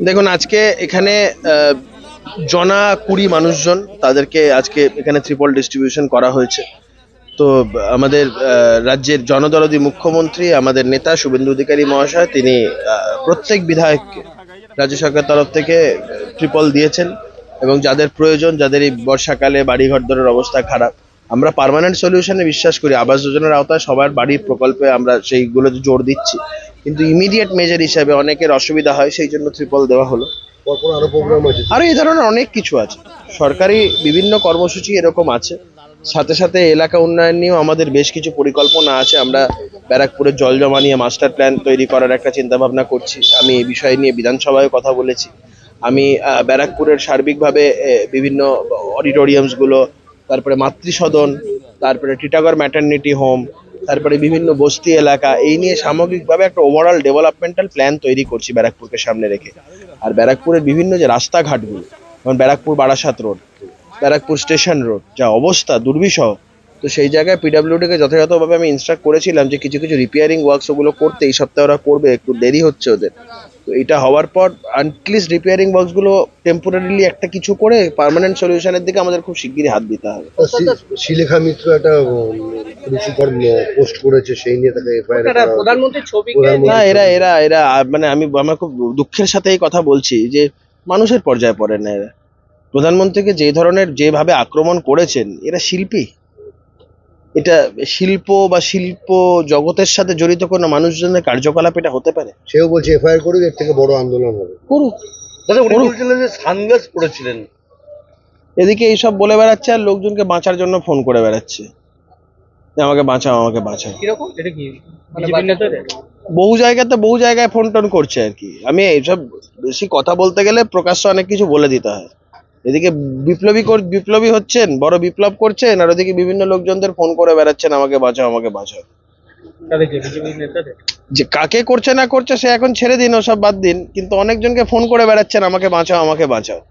দেখুন আজকে এখানে জনা ২০ মানুষজন তাদেরকে আজকে এখানে ত্রিপল ডিস্ট্রিবিউশন করা হয়েছে। তো আমাদের রাজ্যের জনদরদি মুখ্যমন্ত্রী আমাদের নেতা শুভেন্দু অধিকারী মহাশয় তিনি প্রত্যেক বিধায়ককে রাজ্য সরকার তরফ থেকে ত্রিপল দিয়েছেন এবং যাদের প্রয়োজন, যাদের এই বর্ষাকালে বাড়িঘর দরের অবস্থা খারাপ, আমরা পার্মানেন্ট সলিউশনে বিশ্বাস করি। আবাস যোজনার আওতায় সবার বাড়ির প্রকল্পে আমরা সেইগুলোতে জোর দিচ্ছি, কিন্তু ইমিডিয়েট মেজার হিসাবে অনেকের অসুবিধা হয়, সেই জন্য ত্রিপল দেওয়া হলো। আরো প্রোগ্রাম আছে? আরো এই ধরনের অনেক কিছু আছে, সরকারি বিভিন্ন কর্মসূচি এরকম আছে। সাথে সাথে এলাকা উন্নয়ন নিয়েও আমাদের বেশ কিছু পরিকল্পনা আছে। আমরা ব্যারাকপুরের জল জমা নিয়ে মাস্টার প্ল্যান তৈরি করার একটা চিন্তা ভাবনা করছি। আমি এই বিষয় নিয়ে বিধানসভায় কথা বলেছি। আমি ব্যারাকপুরের সার্বিকভাবে বিভিন্ন অডিটোরিয়ামসগুলো, তারপরে মাতৃসদন, তারপরে টিটাগড় ম্যাটারনিটি হোম, তারপরে বিভিন্ন বস্তি এলাকা, এই নিয়ে সামগ্রিকভাবে একটা ওভারঅল ডেভেলপমেন্টাল প্ল্যান তৈরি করছি ব্যারাকপুরকে সামনে রেখে। আর ব্যারাকপুরের বিভিন্ন যে রাস্তাঘাটগুলো, যেমন Barrackpore Barasat road, Barrackpore station road, যা অবস্থা দুর্বিষহ। তো সেই জায়গায় পিডাব্লিউডিকে যথাযথভাবে আমি ইনস্ট্রাক্ট করেছিলাম যে কিছু কিছু রিপেয়ারিং ওয়ার্কস ওগুলো করতে এই সপ্তাহে ওরা করবে, একটু দেরি হচ্ছে ওদের। তো এটা হওয়ার পর আটলিস্ট রিপেয়ারিং ওয়ার্কসগুলো টেম্পোরারিলি একটা কিছু করে পার্মানেন্ট সলিউশনের দিকে আমাদের খুব শিগগিরই হাত দিতে হবে। শিলেখা মিত্র একটা রুচিকর পোস্ট করেছে, সেই নিয়ে তাকে এফআইআর প্রধানমন্ত্রীর ছবি না, এরা এরা এরা মানে আমার খুব দুঃখের সাথে এই কথা বলছি যে মানুষের পর্যায়ে পড়ে না এরা। প্রধানমন্ত্রীকে যে ধরনের যেভাবে আক্রমণ করেছেন, এরা শিল্পী। এটা শিল্প বা শিল্প জগতের সাথে জড়িত কোনো মানুষজনের কার্যকলাপ এটা হতে পারে? সেও বলছে এফআইআর করুক, এর থেকে বড় আন্দোলন হবে। করুক। দাদা উনি বলছিলেন যে সানগ্লাস পরেছিলেন। এদিকে এইসব বলে বেড়াচ্ছে আর লোকজনকে বাঁচার জন্য ফোন করে বেড়াচ্ছে যে আমাকে বাঁচাও, আমাকে বাঁচাও। কিরকম এটা কি বিজেপি নেতাদের? বহু জায়গায় ফোন টোন করছে আর কি। আমি এইসব বেশি কথা বলতে গেলে প্রকাশ্য অনেক কিছু বলে দিতে হয়। এদিকে বিপ্লবী হচ্ছেন, বড় বিপ্লব করছেন, আর ওদিকে বিভিন্ন লোকজনদের ফোন করে বেড়াচ্ছেন আমাকে বাঁচাও, আমাকে বাঁচাও। তাদেরকে বিজেপি নেতাদের যে কাকে করছে না করছে সে এখন ছেড়ে দিন, ওসব বাদ দিন, কিন্তু অনেকজনকে ফোন করে বেড়াচ্ছেন আমাকে বাঁচাও, আমাকে বাঁচাও।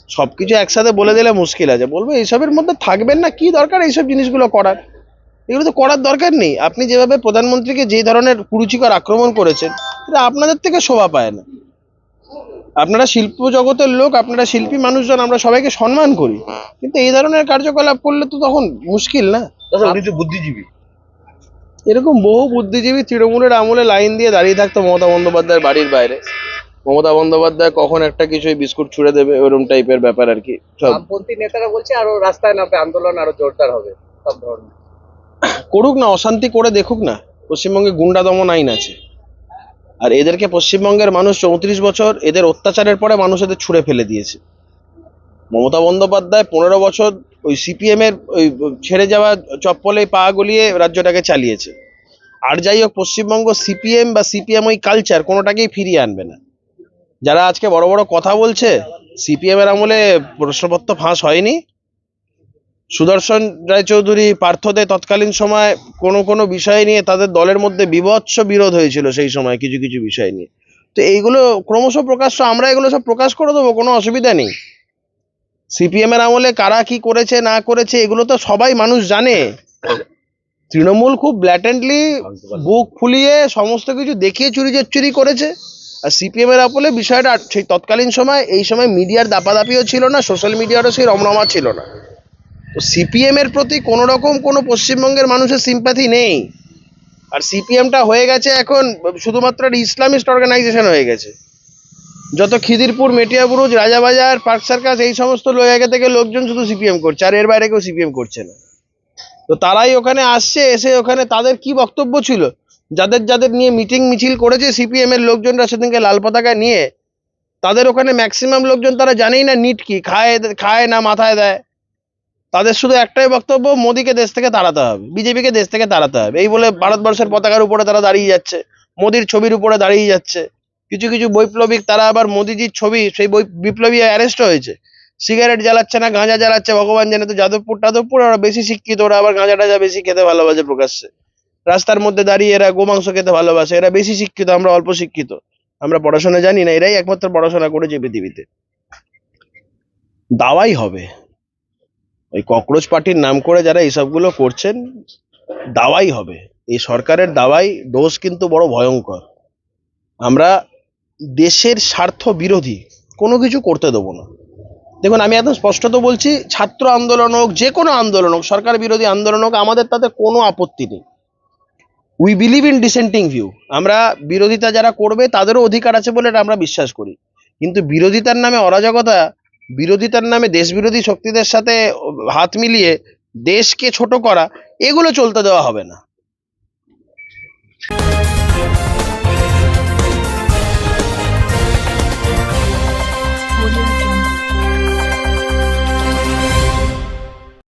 সবকিছু একসাথে বলে দিলে মুশকিল আছে। বলবো এইসবের মধ্যে থাকবেন না, কি দরকার এইসব জিনিসগুলো করার? এগুলো তো করার দরকার নেই। আপনি যেভাবে প্রধানমন্ত্রীকে যে ধরনের কুরুচিকর আক্রমণ করেছেন, এটা আপনাদের থেকে শোভা পায় না। আপনারা শিল্প জগতের লোক, আপনারা শিল্পী মানুষজন, আমরা সবাইকে সম্মান করি, কিন্তু এই ধরনের কার্যকলাপ করলে তো তখন মুশকিল না? দাদা উনি তো বুদ্ধিজীবী। এরকম বহু বুদ্ধিজীবী তৃণমূলের আমলে লাইন দিয়ে দাঁড়িয়ে থাকতো মমতা বন্দ্যোপাধ্যায়ের বাড়ির বাইরে। মমতা বন্দ্যোপাধ্যায় কখন একটা কিছু বিস্কুট ছুড়ে দেবে, ওরকম টাইপের ব্যাপার আর কি সব। বামপন্থী নেতারা বলছে আরো রাস্তায় নামবে, আন্দোলন আরো জোরদার হবে সব ধরনের। করুক না, অশান্তি করে দেখুক না। পশ্চিমবঙ্গে গুন্ডা দমন আইন আছে, আর এদেরকে পশ্চিমবঙ্গের মানুষ 34 বছর এদের অত্যাচারের পরে মানুষ এদের ছুঁড়ে ফেলে দিয়েছে। মমতা বন্দ্যোপাধ্যায় 15 বছর ওই সিপিএম এর ওই ছেড়ে যাওয়া চপ্পলে পা গলিয়ে রাজ্যটাকে চালিয়েছে। আর যাই হোক, পশ্চিমবঙ্গ সিপিএম বা সিপিএম ওই কালচার কোনোটাকেই ফিরিয়ে আনবে না। যারা আজকে বড় বড় কথা বলছে, সিপিএম এর আমলে প্রশ্নপত্র ফাঁস হয়নি। সুদর্শন রায়চৌধুরী, পার্থদে তৎকালীন সময় কোনো বিষয় নিয়ে তাদের দলের মধ্যে বীভৎস বিরোধ হয়েছিল সেই সময় কিছু কিছু বিষয় নিয়ে। তো এইগুলো ক্রমশ প্রকাশ্য, আমরা এগুলো সব প্রকাশ করে দেবো, কোনো অসুবিধা নেই। সিপিএম এর আমলে কারা কি করেছে না করেছে এগুলো তো সবাই মানুষ জানে। তৃণমূল খুব ব্ল্যাটেন্টলি বুক ফুলিয়ে সমস্ত কিছু দেখিয়ে চুরি করেছে। আর সিপিএম এর আমলে বিষয়টা সেই তৎকালীন সময়, এই সময় মিডিয়ার দাপাদাপিও ছিল না, সোশ্যাল মিডিয়ারও সেই রমরমা ছিল না। তো সিপিএম এর প্রতি কোনো রকম কোনো পশ্চিমবঙ্গের মানুষের সিম্প্যাথি নেই। আর সিপিএমটা হয়ে গেছে এখন শুধুমাত্র একটা ইসলামিস্ট অর্গানাইজেশন হয়ে গেছে। যত খিদিরপুর, মেটিয়াবুরুজ, রাজাবাজার, পার্ক সার্কাস, এই সমস্ত জায়গা থেকে লোকজন শুধু সিপিএম করছে, আর এর বাইরে কেউ সিপিএম করছে না। তো তারাই ওখানে আসছে, এসে ওখানে তাদের কি বক্তব্য ছিল, যাদের যাদের নিয়ে মিটিং মিছিল করেছে সিপিএম এর লোকজনরা সেদিনকে লাল পতাকা নিয়ে, তাদের ওখানে ম্যাক্সিমাম লোকজন তারা জানেই না নিট কি, খায় না মাথায় দেয়। তাদের শুধু একটাই বক্তব্য, মোদীকে দেশ থেকে তাড়াতে হবে, বিজেপিকে দেশ থেকে তাড়াতে হবে, এই বলে ভারতবর্ষের পতাকার উপরে তারা দাঁড়িয়ে যাচ্ছে, মোদীর ছবির উপরে দাঁড়িয়ে যাচ্ছে। কিছু কিছু বৈপ্লবিক তারা আবার মোদীজির ছবি, সেই বিপ্লবী অ্যারেস্ট হয়েছে। সিগারেট জ্বালাচ্ছে না গাঁজা জ্বালাচ্ছে ভগবান জানে। তো যাদবপুর ওরা বেশি শিক্ষিত, ওরা আবার গাঁজা টাজা বেশি খেতে ভালোবাসে প্রকাশ্যে। রাস্তার মধ্যে দাঁড়িয়ে এরা গোমাংস খেতে ভালোবাসে, এরা বেশি শিক্ষিত, আমরা অল্প শিক্ষিত, আমরা পড়াশোনা জানি না, এরাই একমাত্র পড়াশোনা করেছে পৃথিবীতে। দাওয়াই হবে ওই ককরোচ পার্টির নাম করে যারা এইসবগুলো করছেন, দাওয়াই হবে। এই সরকারের দাওয়াই ডোজ কিন্তু বড় ভয়ঙ্কর। আমরা দেশের স্বার্থ বিরোধী কোনো কিছু করতে দেবো না। দেখুন, আমি একদম স্পষ্টত বলছি, ছাত্র আন্দোলন হোক, যে কোনো আন্দোলন হোক, সরকার বিরোধী আন্দোলন হোক, আমাদের তাতে কোনো আপত্তি নেই। We believe in dissenting view. আমরা বিরোধিতা যারা করবে তাদেরও অধিকার আছে বলে এটা আমরা বিশ্বাস করি, কিন্তু বিরোধিতার নামে অরাজকতা, বিরোধিতার নামে দেশবিরোধী শক্তিদের সাথে হাত মিলিয়ে দেশকে ছোট করা, এগুলো চলতে দেওয়া হবে না।